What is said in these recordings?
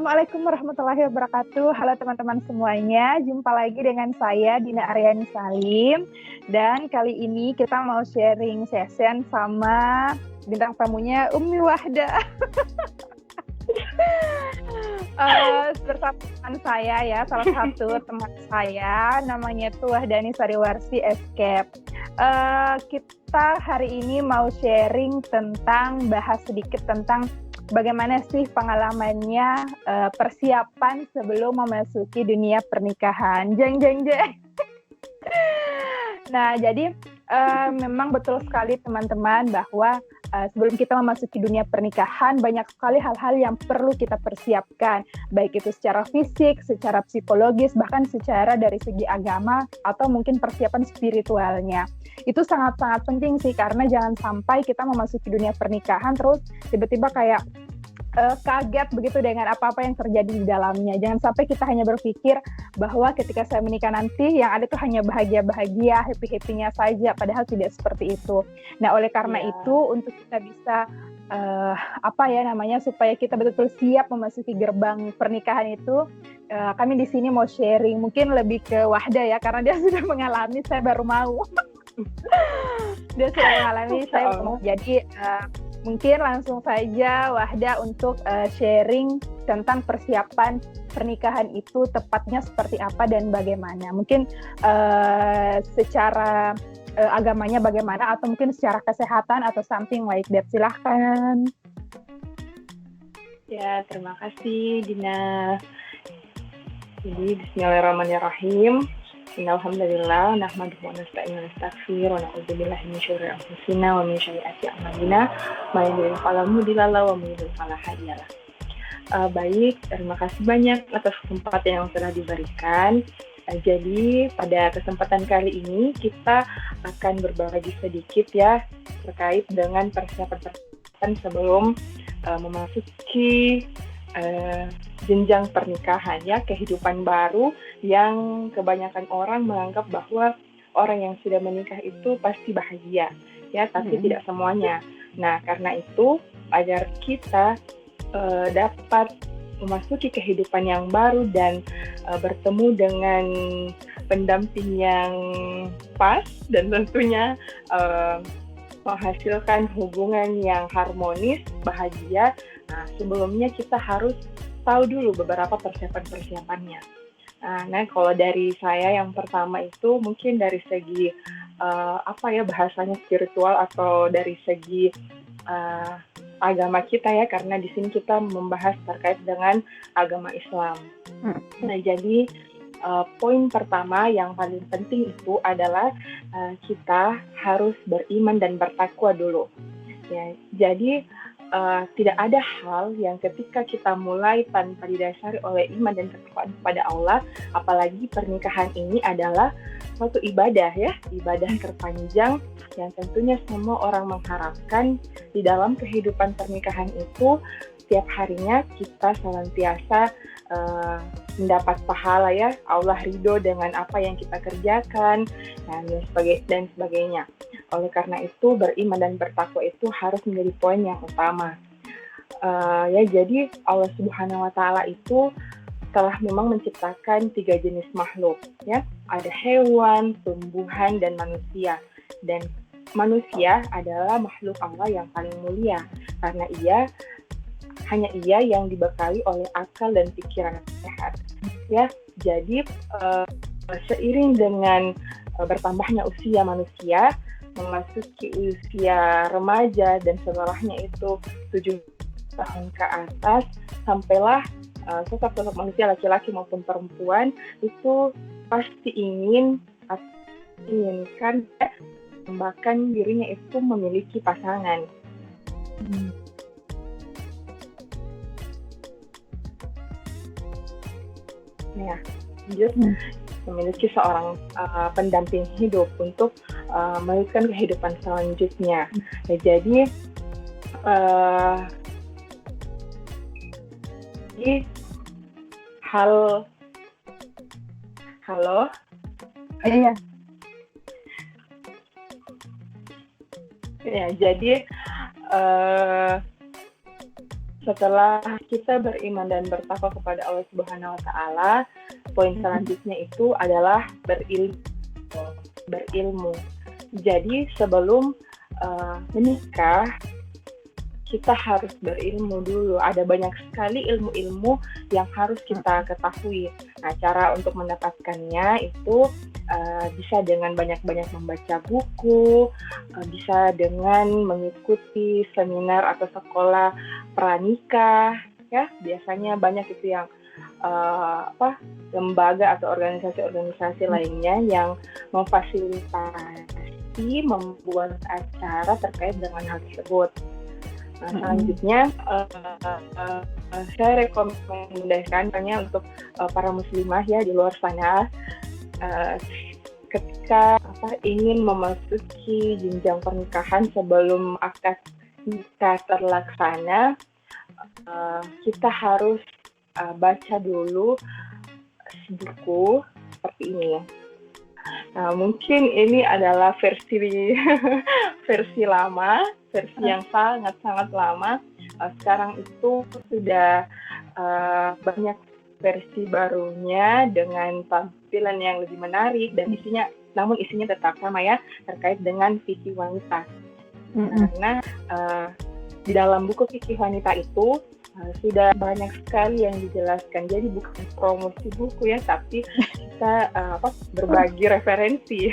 Assalamualaikum warahmatullahi wabarakatuh. Halo teman-teman semuanya, jumpa lagi dengan saya Dina Aryani Salim. Dan kali ini kita mau sharing session sama bintang tamunya Umi Wahda. Bersama teman saya ya, salah satu teman saya, namanya tuh Wahdani Sariwarsi Escape. Kita hari ini mau sharing bahas sedikit tentang bagaimana sih pengalamannya persiapan sebelum memasuki dunia pernikahan. Jeng jeng jeng. Nah, jadi memang betul sekali teman-teman bahwa sebelum kita memasuki dunia pernikahan banyak sekali hal-hal yang perlu kita persiapkan, baik itu secara fisik, secara psikologis, bahkan secara dari segi agama atau mungkin persiapan spiritualnya. Itu sangat-sangat penting sih, karena jangan sampai kita memasuki dunia pernikahan terus tiba-tiba kayak kaget begitu dengan apa-apa yang terjadi di dalamnya. Jangan sampai kita hanya berpikir bahwa ketika saya menikah nanti yang ada tuh hanya bahagia-bahagia, happy-happy-nya saja, padahal tidak seperti itu. Nah, oleh karena itu untuk kita bisa supaya kita betul-betul siap memasuki gerbang pernikahan itu, kami di sini mau sharing, mungkin lebih ke Wahda ya, karena dia sudah mengalami, saya baru mau. Dia sudah mengalami, saya mau. Jadi mungkin langsung saja Wahda untuk sharing tentang persiapan pernikahan itu tepatnya seperti apa dan bagaimana. Mungkin secara agamanya bagaimana, atau mungkin secara kesehatan atau something like that. Silahkan. Ya, terima kasih Dina. Jadi bismillahirrahmanirrahim. Innalhamdulillah nahmaduhu wa nasta'inu wa nastaghfiruh wa na'udzu billahi min syururi anfusina wa min sayyiati a'malina may yahdihillahu fala mudilla lahu wa may yudlil fala hadiya lahu. Baik, terima kasih banyak atas kesempatan yang telah diberikan. Jadi pada kesempatan kali ini kita akan berbagi sedikit ya terkait dengan persiapan sebelum memasuki jenjang pernikahan ya, kehidupan baru yang kebanyakan orang menganggap bahwa orang yang sudah menikah itu pasti bahagia ya, tapi tidak semuanya. Nah, karena itu agar kita dapat memasuki kehidupan yang baru dan bertemu dengan pendamping yang pas dan tentunya menghasilkan hubungan yang harmonis, bahagia. Nah, sebelumnya kita harus tahu dulu beberapa persiapan-persiapannya. Nah, kalau dari saya yang pertama itu mungkin dari segi bahasanya spiritual atau dari segi agama kita ya, karena di sini kita membahas terkait dengan agama Islam. Nah, jadi poin pertama yang paling penting itu adalah kita harus beriman dan bertakwa dulu. Ya, jadi tidak ada hal yang ketika kita mulai tanpa didasari oleh iman dan ketakwaan kepada Allah, apalagi pernikahan ini adalah suatu ibadah ya, ibadah terpanjang yang tentunya semua orang mengharapkan di dalam kehidupan pernikahan itu setiap harinya kita senantiasa mendapat pahala ya, Allah ridho dengan apa yang kita kerjakan dan sebagainya. Oleh karena itu beriman dan bertakwa itu harus menjadi poin yang utama. Jadi Allah Subhanahu Wa Taala itu telah memang menciptakan 3 jenis makhluk ya, ada hewan, tumbuhan dan manusia. Dan manusia adalah makhluk Allah yang paling mulia karena hanya ia yang dibekali oleh akal dan pikiran sehat. Ya, jadi seiring dengan bertambahnya usia manusia, memasuki usia remaja dan setelahnya itu 7 tahun ke atas, sampailah sosok-sosok manusia laki-laki maupun perempuan itu pasti inginkan bahkan dirinya itu memiliki pasangan. Ya, memiliki seorang pendamping hidup untuk melanjutkan kehidupan selanjutnya. Ya, jadi halo. Iya. Ya, jadi setelah kita beriman dan bertakwa kepada Allah Subhanahu wa taala, poin selanjutnya itu adalah berilmu. Jadi sebelum menikah, kita harus berilmu dulu. Ada banyak sekali ilmu-ilmu yang harus kita ketahui. Nah, cara untuk mendapatkannya itu bisa dengan banyak-banyak membaca buku, bisa dengan mengikuti seminar atau sekolah pranikah, ya. Biasanya banyak itu yang lembaga atau organisasi-organisasi lainnya yang memfasilitasi membuat acara terkait dengan hal tersebut. Nah, selanjutnya saya rekomendasikan untuk para muslimah ya di luar sana, ketika ingin memasuki jenjang pernikahan sebelum akad nikah terlaksana, kita harus baca dulu buku seperti ini ya. Nah, mungkin ini adalah versi lama, versi yang sangat-sangat lama. Sekarang itu sudah banyak versi barunya dengan tampilan yang lebih menarik dan isinya tetap sama ya, terkait dengan fikih wanita. Karena di dalam buku fikih wanita itu sudah banyak sekali yang dijelaskan. Jadi bukan promosi buku ya, tapi kita berbagi referensi,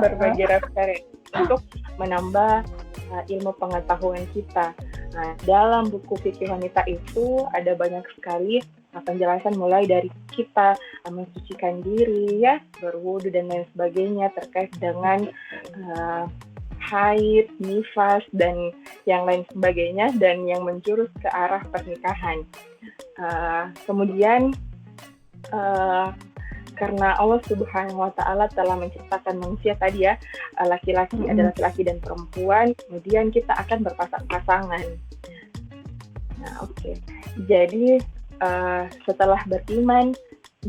berbagi referensi untuk menambah ilmu pengetahuan kita. Nah, dalam buku fikih wanita itu ada banyak sekali penjelasan mulai dari kita mensucikan diri ya, berwudu dan lain sebagainya terkait dengan haid, nifas, dan yang lain sebagainya, dan yang menjurus ke arah pernikahan. Kemudian karena Allah Subhanahu wa taala telah menciptakan manusia tadi ya, laki-laki adalah laki-laki dan perempuan, kemudian kita akan berpasang-pasangan. Nah, oke. Jadi setelah beriman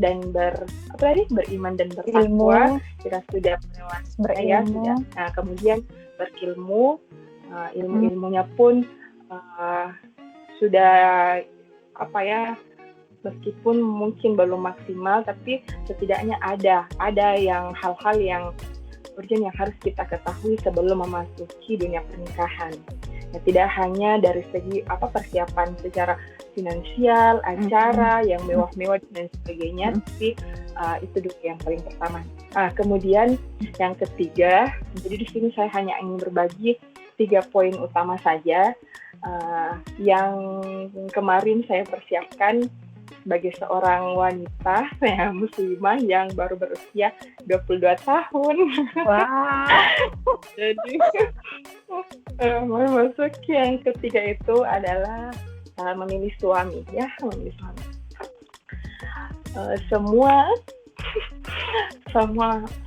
dan beriman dan bertakwa, kita sudah berilmu ya, sudah. Nah, kemudian berilmu, ilmunya pun sudah meskipun mungkin belum maksimal, tapi setidaknya ada yang hal-hal yang urgent yang harus kita ketahui sebelum memasuki dunia pernikahan. Ya, tidak hanya dari segi persiapan secara finansial, acara yang mewah-mewah dan sebagainya, tapi itu dulu yang paling pertama. Kemudian yang ketiga, jadi di sini saya hanya ingin berbagi 3 poin utama saja yang kemarin saya persiapkan sebagai seorang wanita muslimah yang baru berusia 22 tahun. Wow. Jadi masuk yang ketiga itu adalah memilih suami ya, memilih suami. Semua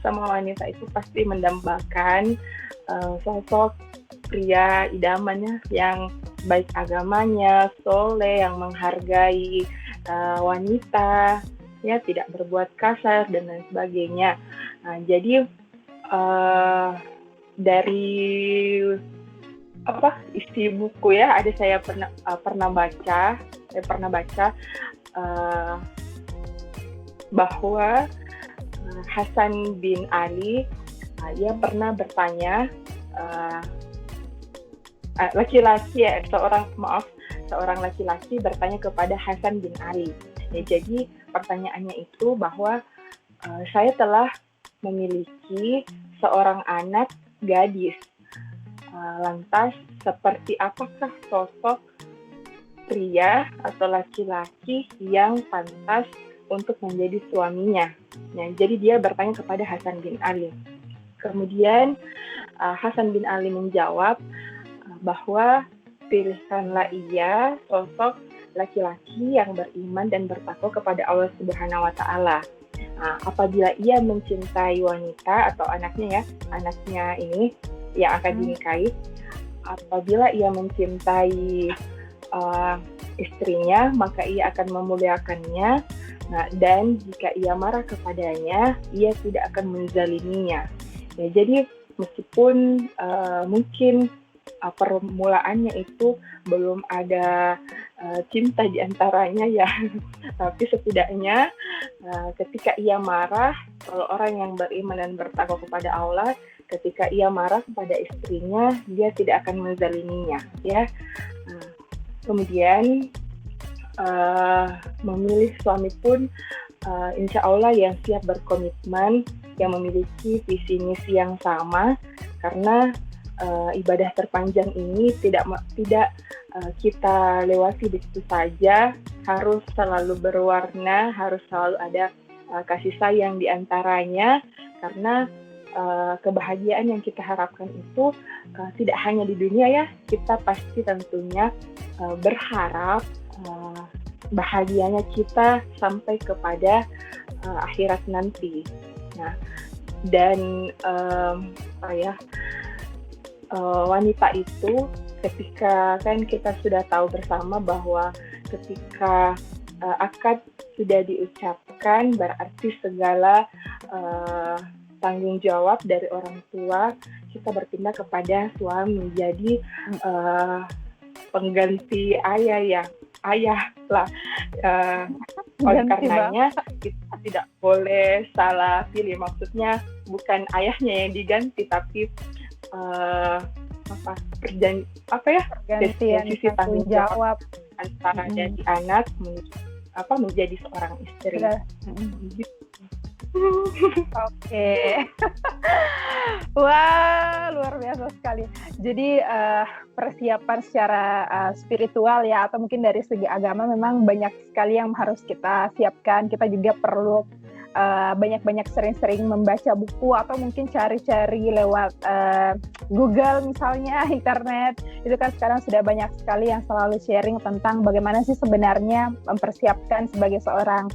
wanita itu pasti mendambakan sosok pria idamannya yang baik agamanya, soleh, yang menghargai wanita, ya, tidak berbuat kasar dan lain sebagainya. Nah, jadi dari isi buku ya, ada saya pernah baca bahwa Hasan bin Ali dia pernah bertanya, seorang laki-laki bertanya kepada Hasan bin Ali. Ya, jadi pertanyaannya itu bahwa saya telah memiliki seorang anak gadis. Lantas seperti apakah sosok pria atau laki-laki yang pantas untuk menjadi suaminya? Nah, jadi dia bertanya kepada Hasan bin Ali. Kemudian Hasan bin Ali menjawab bahwa pilihkanlah ia sosok laki-laki yang beriman dan bertakwa kepada Allah Subhanahu wa taala. Apabila ia mencintai wanita atau anaknya ini yang akan dinikahi, apabila ia mencintai istrinya, maka ia akan memuliakannya. Nah, dan jika ia marah kepadanya, ia tidak akan menzaliminya. Ya, jadi meskipun mungkin permulaannya itu belum ada cinta di antaranya ya. Tapi setidaknya ketika ia marah, kalau orang yang beriman dan bertakwa kepada Allah, ketika ia marah kepada istrinya, dia tidak akan menzaliminya, ya. Kemudian memilih suami pun insya Allah yang siap berkomitmen, yang memiliki visi misi yang sama, karena ibadah terpanjang ini tidak kita lewati begitu saja, harus selalu berwarna, harus selalu ada kasih sayang di antaranya, karena kebahagiaan yang kita harapkan itu tidak hanya di dunia ya, kita pasti tentunya berharap bahagianya kita sampai kepada akhirat nanti. Nah, dan wanita itu ketika kan kita sudah tahu bersama bahwa ketika akad sudah diucapkan, berarti segala tanggung jawab dari orang tua kita berpindah kepada suami. Jadi pengganti ayah lah. Oleh karenanya kita tidak boleh salah pilih. Maksudnya bukan ayahnya yang diganti, tapi pergantian sisi tanggung jawab antara dari anak menjadi seorang istri. Oke. Wah, luar biasa sekali. Jadi persiapan secara spiritual ya, atau mungkin dari segi agama memang banyak sekali yang harus kita siapkan. Kita juga perlu banyak-banyak sering-sering membaca buku atau mungkin cari-cari lewat Google misalnya, internet. Itu kan sekarang sudah banyak sekali yang selalu sharing tentang bagaimana sih sebenarnya mempersiapkan sebagai seorang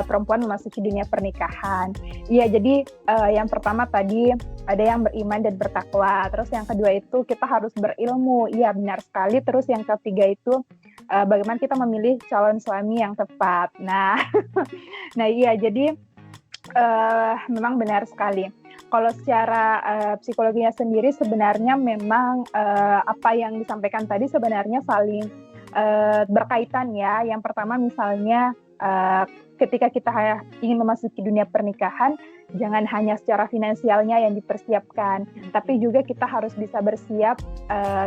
perempuan memasuki dunia pernikahan. Iya, jadi yang pertama tadi ada yang beriman dan bertakwa. Terus yang kedua itu kita harus berilmu. Iya, benar sekali. Terus yang ketiga itu bagaimana kita memilih calon suami yang tepat. Nah, nah iya, jadi memang benar sekali. Kalau secara psikologinya sendiri sebenarnya memang apa yang disampaikan tadi sebenarnya saling berkaitan ya. Yang pertama misalnya ketika kita ingin memasuki dunia pernikahan, jangan hanya secara finansialnya yang dipersiapkan, tapi juga kita harus bisa bersiap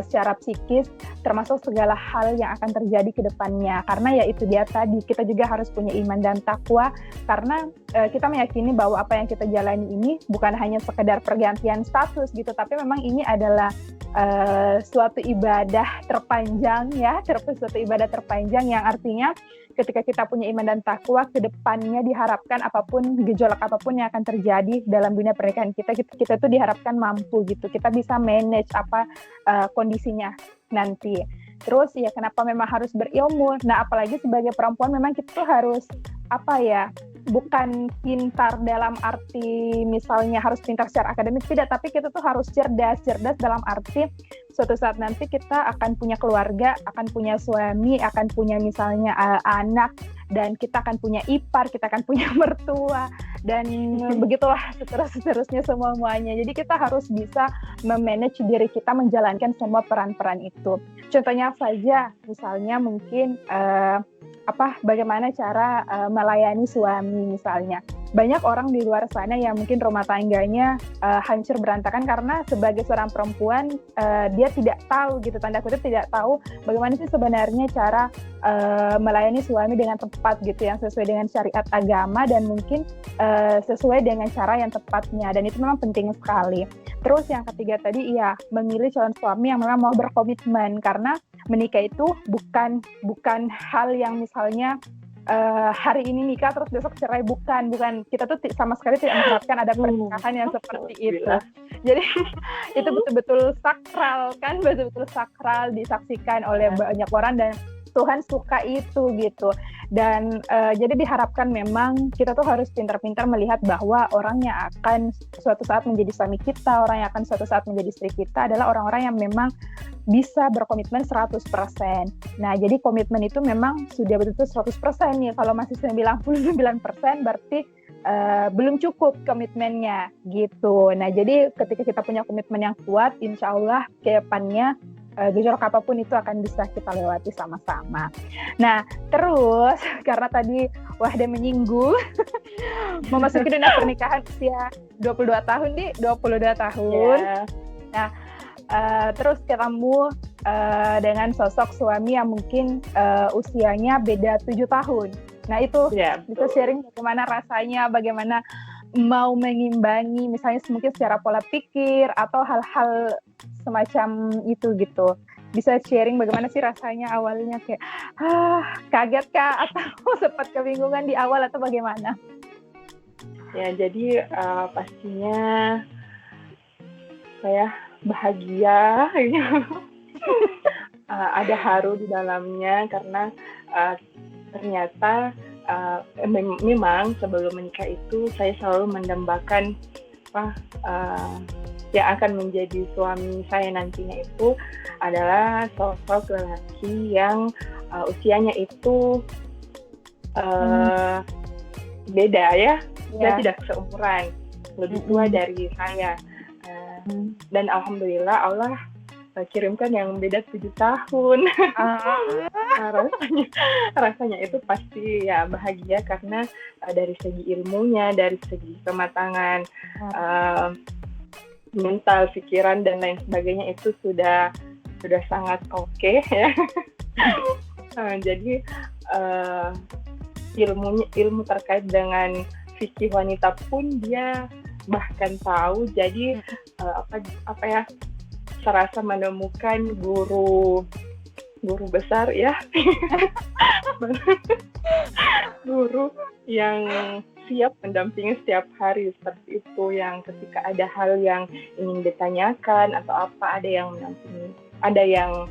secara psikis, termasuk segala hal yang akan terjadi ke depannya. Karena ya itu dia tadi, kita juga harus punya iman dan takwa, karena kita meyakini bahwa apa yang kita jalani ini bukan hanya sekedar pergantian status gitu, tapi memang ini adalah suatu ibadah terpanjang ya, suatu ibadah terpanjang yang artinya ketika kita punya iman dan takwa, ke depannya diharapkan apapun, gejolak apapun yang akan terjadi dalam dunia pernikahan kita tuh diharapkan mampu gitu, kita bisa manage apa kondisinya nanti. Terus ya kenapa memang harus berilmu? Nah apalagi sebagai perempuan memang kita tuh harus bukan pintar dalam arti misalnya harus pintar secara akademik, tidak, tapi kita tuh harus cerdas dalam arti suatu saat nanti kita akan punya keluarga, akan punya suami, akan punya misalnya anak, dan kita akan punya ipar, kita akan punya mertua, dan begitulah seterusnya semuanya. Jadi kita harus bisa memanage diri kita menjalankan semua peran-peran itu. Contohnya saja, misalnya mungkin bagaimana cara melayani suami misalnya. Banyak orang di luar sana yang mungkin rumah tangganya hancur berantakan karena sebagai seorang perempuan dia tidak tahu gitu, tanda kutip tidak tahu bagaimana sih sebenarnya cara melayani suami dengan tepat gitu, yang sesuai dengan syariat agama dan mungkin sesuai dengan cara yang tepatnya, dan itu memang penting sekali. Terus yang ketiga tadi memilih calon suami yang memang mau berkomitmen, karena menikah itu bukan hal yang misalnya hari ini nikah terus besok cerai, bukan. Kita tuh sama sekali tidak mengharapkan ada pernikahan yang seperti itu. Jadi itu betul-betul sakral kan, betul-betul sakral, disaksikan oleh banyak orang dan Tuhan suka itu gitu. Dan jadi diharapkan memang kita tuh harus pintar-pintar melihat bahwa orang yang akan suatu saat menjadi suami kita, orang yang akan suatu saat menjadi istri kita adalah orang-orang yang memang bisa berkomitmen 100%. Nah, jadi komitmen itu memang sudah betul-betul 100% nih. Kalau masih 99% berarti belum cukup komitmennya gitu. Nah, jadi ketika kita punya komitmen yang kuat, insya Allah ke depannya gejolak apapun itu akan bisa kita lewati sama-sama. Nah, terus karena tadi Wahda menyinggung memasuki dunia pernikahan usia 22 tahun, 22 tahun. Ya. Nah, terus ketemu dengan sosok suami yang mungkin usianya beda 7 tahun. Nah, itu bisa sharing bagaimana rasanya, bagaimana mau mengimbangi misalnya mungkin secara pola pikir atau hal-hal semacam itu gitu. Bisa sharing bagaimana sih rasanya awalnya, kayak kaget kah atau sempat kebingungan di awal atau bagaimana? Ya, jadi pastinya saya bahagia, ada haru di dalamnya karena ternyata memang sebelum menikah itu saya selalu mendambakan yang akan menjadi suami saya nantinya itu adalah sosok lelaki yang usianya itu beda ya, dia tidak seumuran, lebih tua dari saya. Dan alhamdulillah Allah kirimkan yang beda 7 tahun. Rasanya itu pasti ya bahagia karena dari segi ilmunya, dari segi kematangan mental, pikiran dan lain sebagainya itu sudah sangat ya. Jadi ilmu terkait dengan fikih wanita pun dia bahkan tahu. Jadi serasa menemukan guru besar ya, guru yang siap mendampingi setiap hari seperti itu, yang ketika ada hal yang ingin ditanyakan atau apa, ada yang mendampingi, ada yang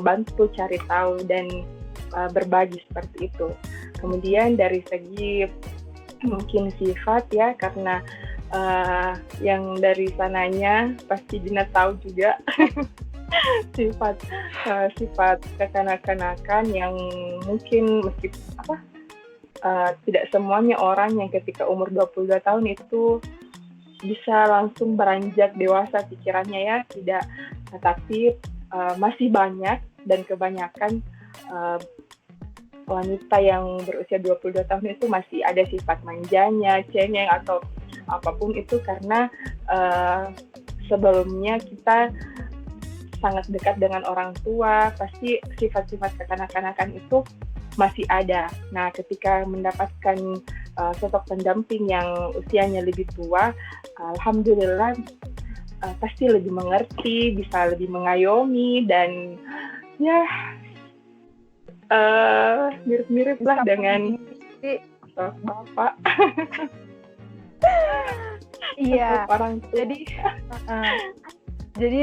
bantu cari tahu dan berbagi seperti itu. Kemudian dari segi mungkin sifat ya, karena yang dari sananya pasti Dina tahu juga sifat kekanak-kanakan yang mungkin tidak semuanya orang yang ketika umur 22 tahun itu bisa langsung beranjak dewasa pikirannya ya, tidak, tetapi masih banyak dan kebanyakan wanita yang berusia 22 tahun itu masih ada sifat manjanya, cengeng atau apapun itu, karena sebelumnya kita sangat dekat dengan orang tua, pasti sifat-sifat kekanak-kanakan itu masih ada. Nah, ketika mendapatkan sosok pendamping yang usianya lebih tua, alhamdulillah pasti lebih mengerti, bisa lebih mengayomi, dan ya mirip-mirip lah dengan bapak. Iya, jadi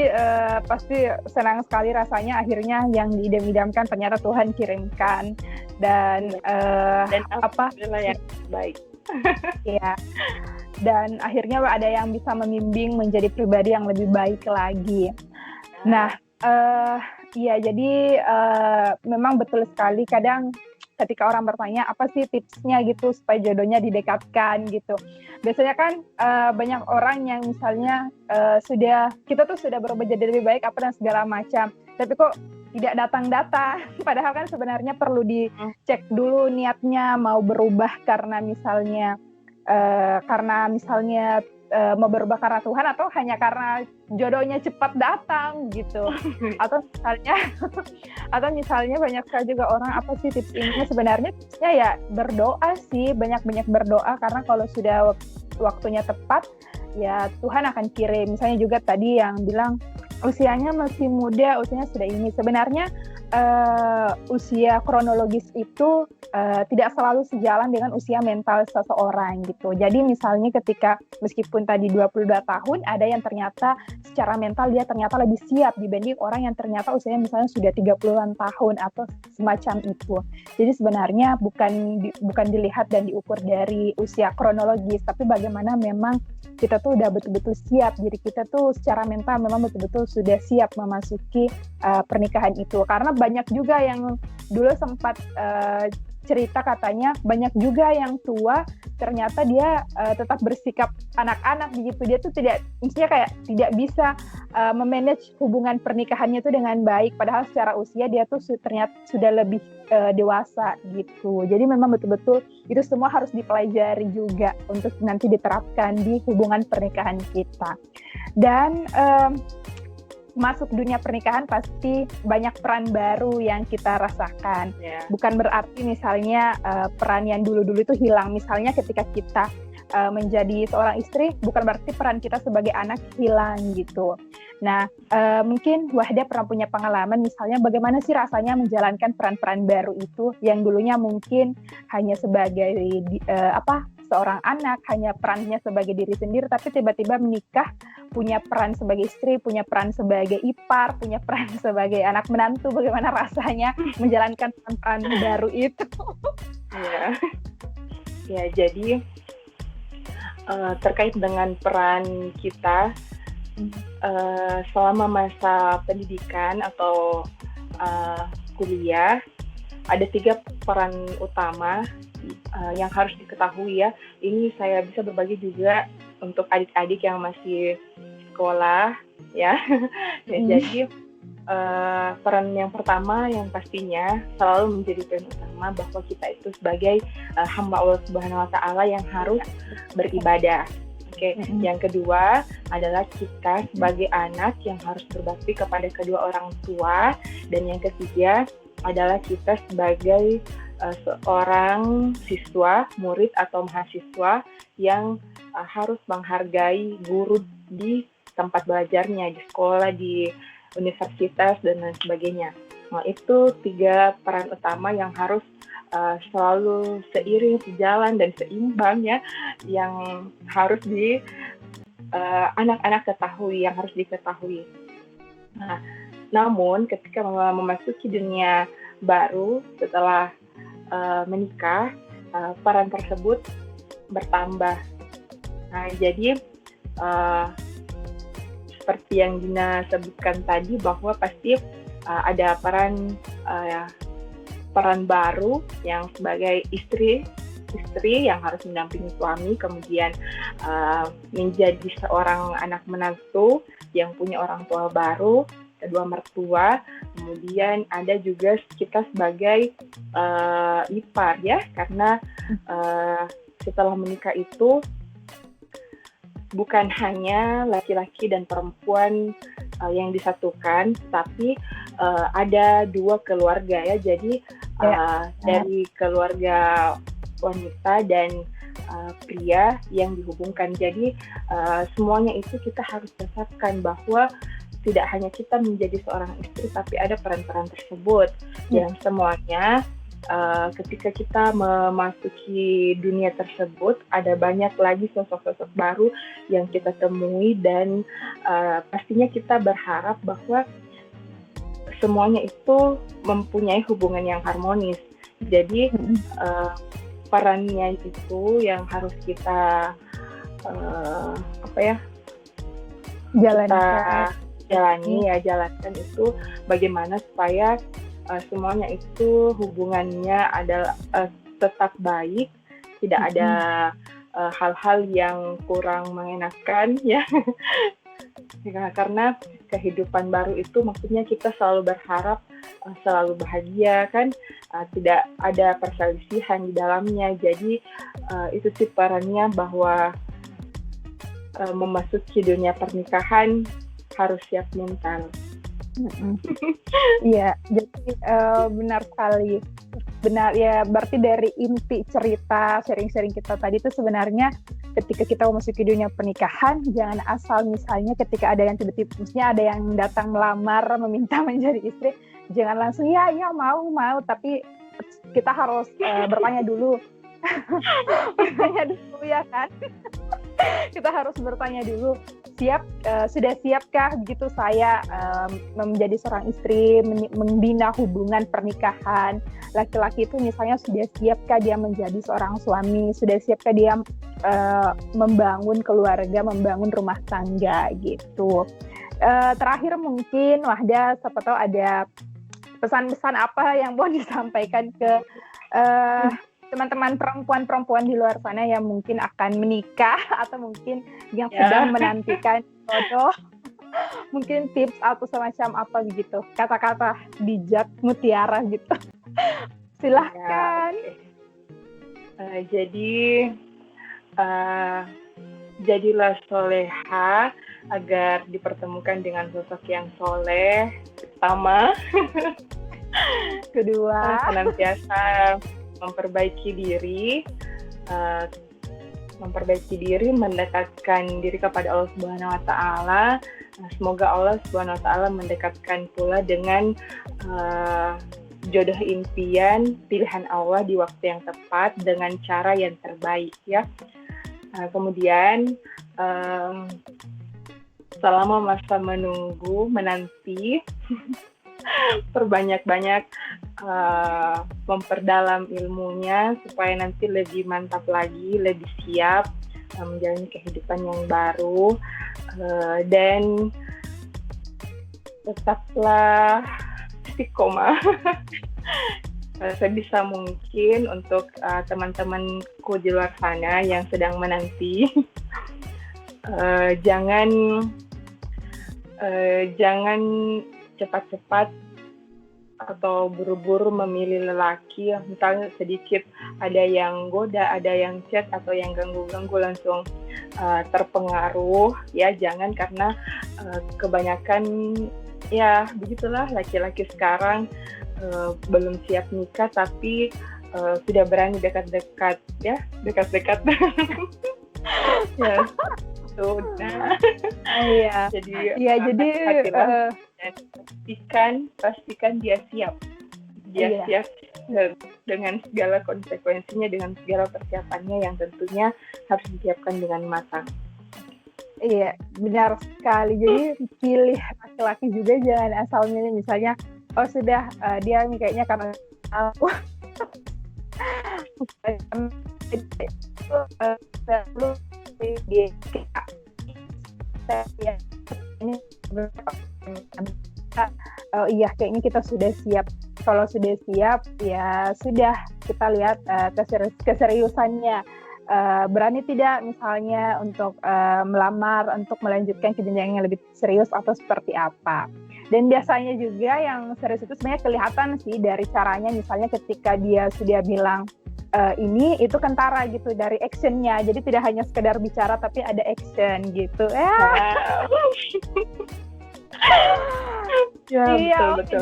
pasti senang sekali rasanya akhirnya yang diidam-idamkan ternyata Tuhan kirimkan, dan alhamdulillah yang baik. Iya, dan akhirnya ada yang bisa membimbing menjadi pribadi yang lebih baik lagi. Nah, iya, jadi memang betul sekali kadang ketika orang bertanya apa sih tipsnya gitu supaya jodohnya didekatkan gitu. Biasanya kan banyak orang yang misalnya kita sudah berubah jadi lebih baik apa dan segala macam, tapi kok tidak datang-datang. Padahal kan sebenarnya perlu dicek dulu niatnya mau berubah karena misalnya mau berubah karena Tuhan atau hanya karena jodohnya cepat datang gitu. Atau misalnya banyak sekali juga orang apa sih tips ini, sebenarnya tipsnya ya berdoa sih, banyak-banyak berdoa, karena kalau sudah waktunya tepat ya Tuhan akan kirim. Misalnya juga tadi yang bilang usianya masih muda, usianya sudah ini, sebenarnya usia kronologis itu tidak selalu sejalan dengan usia mental seseorang gitu. Jadi misalnya ketika meskipun tadi 22 tahun, ada yang ternyata secara mental dia ternyata lebih siap dibanding orang yang ternyata usianya misalnya sudah 30-an tahun atau semacam itu. Jadi sebenarnya bukan dilihat dan diukur dari usia kronologis, tapi bagaimana memang kita tuh udah betul-betul siap, diri kita tuh secara mental memang betul-betul sudah siap memasuki pernikahan itu. Karena banyak juga yang dulu sempat cerita katanya banyak juga yang tua ternyata dia tetap bersikap anak-anak begitu. Dia tuh tidak, maksudnya kayak tidak bisa memanage hubungan pernikahannya itu dengan baik, padahal secara usia dia tuh ternyata sudah lebih dewasa gitu. Jadi memang betul-betul itu semua harus dipelajari juga untuk nanti diterapkan di hubungan pernikahan kita. Dan masuk dunia pernikahan pasti banyak peran baru yang kita rasakan. Bukan berarti misalnya peran yang dulu-dulu itu hilang. Misalnya ketika kita menjadi seorang istri, bukan berarti peran kita sebagai anak hilang gitu. Nah, mungkin Wahda pernah punya pengalaman misalnya bagaimana sih rasanya menjalankan peran-peran baru itu yang dulunya mungkin hanya sebagai seorang anak, hanya perannya sebagai diri sendiri, tapi tiba-tiba menikah, punya peran sebagai istri, punya peran sebagai ipar, punya peran sebagai anak menantu. Bagaimana rasanya menjalankan peran baru itu? Ya, jadi terkait dengan peran kita selama masa pendidikan atau kuliah, ada 3 peran utama yang harus diketahui ya. Ini saya bisa berbagi juga untuk adik-adik yang masih sekolah ya. Jadi peran yang pertama yang pastinya selalu menjadi peran utama bahwa kita itu sebagai hamba Allah Subhanahu wa taala yang harus beribadah. Yang kedua adalah kita sebagai anak yang harus berbakti kepada kedua orang tua, dan yang ketiga adalah kita sebagai seorang siswa, murid atau mahasiswa yang harus menghargai guru di tempat belajarnya, di sekolah, di universitas, dan lain sebagainya. Nah, itu 3 peran utama yang harus selalu seiring, sejalan, dan seimbang ya, yang harus anak-anak ketahui, yang harus diketahui. Nah, namun ketika memasuki dunia baru setelah menikah, peran tersebut bertambah. Nah, jadi seperti yang Dina sebutkan tadi bahwa pasti ada peran baru yang sebagai istri yang harus mendampingi suami, kemudian menjadi seorang anak menantu yang punya orang tua baru, kedua mertua, kemudian ada juga kita sebagai ipar ya, karena setelah menikah itu bukan hanya laki-laki dan perempuan yang disatukan, tapi ada 2 keluarga ya, jadi dari keluarga wanita dan pria yang dihubungkan. Jadi semuanya itu kita harus rasakan bahwa tidak hanya kita menjadi seorang istri, tapi ada peran-peran tersebut. Dan semuanya ketika kita memasuki dunia tersebut, ada banyak lagi sosok-sosok baru yang kita temui, dan pastinya kita berharap bahwa semuanya itu mempunyai hubungan yang harmonis. Jadi perannya itu yang harus kita jalankan itu bagaimana supaya semuanya itu hubungannya adalah tetap baik, tidak ada hal-hal yang kurang mengenakan ya. Karena kehidupan baru itu maksudnya kita selalu berharap selalu bahagia kan, tidak ada perselisihan di dalamnya. Jadi itu sih perannya bahwa memasuki dunia pernikahan harus siap mental. Iya, jadi benar sekali. Benar ya, berarti dari inti cerita sharing-sharing kita tadi itu sebenarnya ketika kita memasuki dunia pernikahan, jangan asal misalnya ketika ada yang tiba-tiba, misalnya ada yang datang melamar meminta menjadi istri, jangan langsung ya mau, tapi kita harus bertanya dulu. Bertanya dulu ya kan. Kita harus bertanya dulu, sudah siapkah begitu saya menjadi seorang istri, membina hubungan pernikahan. Laki-laki itu misalnya sudah siapkah dia menjadi seorang suami, sudah siapkah dia membangun keluarga, membangun rumah tangga gitu. Terakhir mungkin Wahda, siapa tahu ada pesan-pesan apa yang mau disampaikan ke eh, teman-teman perempuan-perempuan di luar sana yang mungkin akan menikah atau mungkin yang sedang menantikan jodoh, mungkin tips atau semacam apa begitu, kata-kata bijak mutiara gitu. Silahkan. Jadi jadilah soleha agar dipertemukan dengan sosok yang soleh. Pertama, kedua, senantiasa memperbaiki diri, mendekatkan diri kepada Allah Subhanahu wa taala. Semoga Allah Subhanahu wa taala mendekatkan pula dengan jodoh impian pilihan Allah di waktu yang tepat dengan cara yang terbaik ya. Kemudian selama masa menanti perbanyak-banyak memperdalam ilmunya supaya nanti lebih mantap lagi, lebih siap menjalani kehidupan yang baru, dan tetaplah istiqomah sebisa mungkin untuk teman-temanku di luar sana yang sedang menanti. Jangan cepat-cepat atau buru-buru memilih lelaki, misalnya sedikit ada yang goda, ada yang chat atau yang ganggu-ganggu langsung terpengaruh ya. Jangan, karena kebanyakan ya begitulah laki-laki sekarang belum siap nikah tapi sudah berani dekat-dekat ya. Ya, tuh. Nah, iya. Jadi dan pastikan dia siap. Siap dengan segala konsekuensinya, dengan segala persiapannya yang tentunya harus disiapkan dengan matang. Iya, benar sekali. Jadi pilih laki-laki juga jangan asal milih, misalnya sudah dia kayaknya karena aku iya kayaknya kita sudah siap. Kalau sudah siap ya sudah, kita lihat keseriusannya, berani tidak misalnya untuk melamar, untuk melanjutkan ke jenjang yang lebih serius atau seperti apa. Dan biasanya juga yang serius itu sebenarnya kelihatan sih dari caranya, misalnya ketika dia sudah bilang ini itu kentara gitu dari actionnya, jadi tidak hanya sekedar bicara tapi ada action gitu ya. Iya, betul.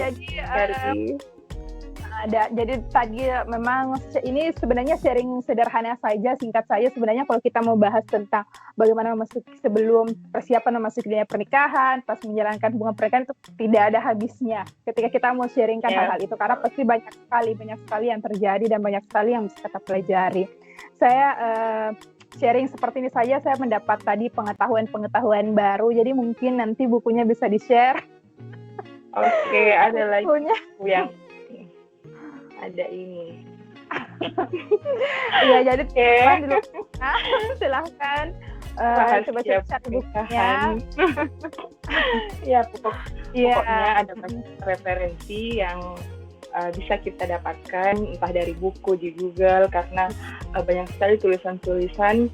Jadi tadi memang ini sebenarnya sharing sederhana saja, singkat saja. Sebenarnya kalau kita mau bahas tentang bagaimana sebelum persiapan memasuki dunia pernikahan, pas menjalankan hubungan pernikahan, itu tidak ada habisnya ketika kita mau sharingkan hal-hal itu, karena pasti banyak sekali yang terjadi dan banyak sekali yang bisa kita pelajari. Saya sharing seperti ini saja, saya mendapat tadi pengetahuan baru, jadi mungkin nanti bukunya bisa di-share. Oke, ada lagi buku yang ada ini. Iya, jadi teman dulu. Silahkan coba cari bukunya. Ya, pokoknya ada banyak referensi yang bisa kita dapatkan entah dari buku di Google, karena banyak sekali tulisan-tulisan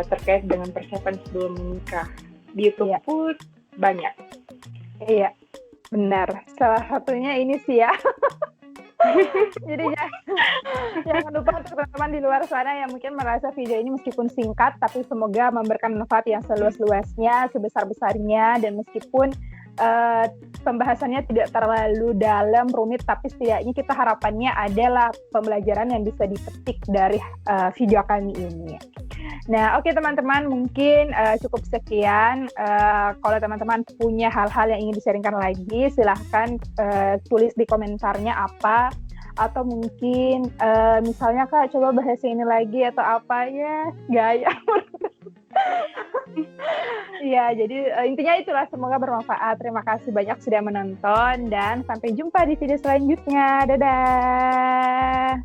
terkait dengan persiapan sebelum menikah. Di YouTube pun banyak. Iya, benar. Salah satunya ini sih ya. Jadi jangan lupa untuk teman-teman di luar sana yang mungkin merasa video ini meskipun singkat tapi semoga memberikan manfaat yang seluas-luasnya, sebesar-besarnya, dan meskipun pembahasannya tidak terlalu dalam, rumit, tapi setidaknya kita harapannya adalah pembelajaran yang bisa dipetik dari video kami ini. Nah, oke teman-teman, mungkin cukup sekian. Kalau teman-teman punya hal-hal yang ingin di-sharingkan lagi, silahkan tulis di komentarnya apa. Atau mungkin misalnya Kak, coba bahas ini lagi atau apa ya, gaya. Ya, jadi intinya itulah, semoga bermanfaat. Terima kasih banyak sudah menonton dan sampai jumpa di video selanjutnya. Dadah.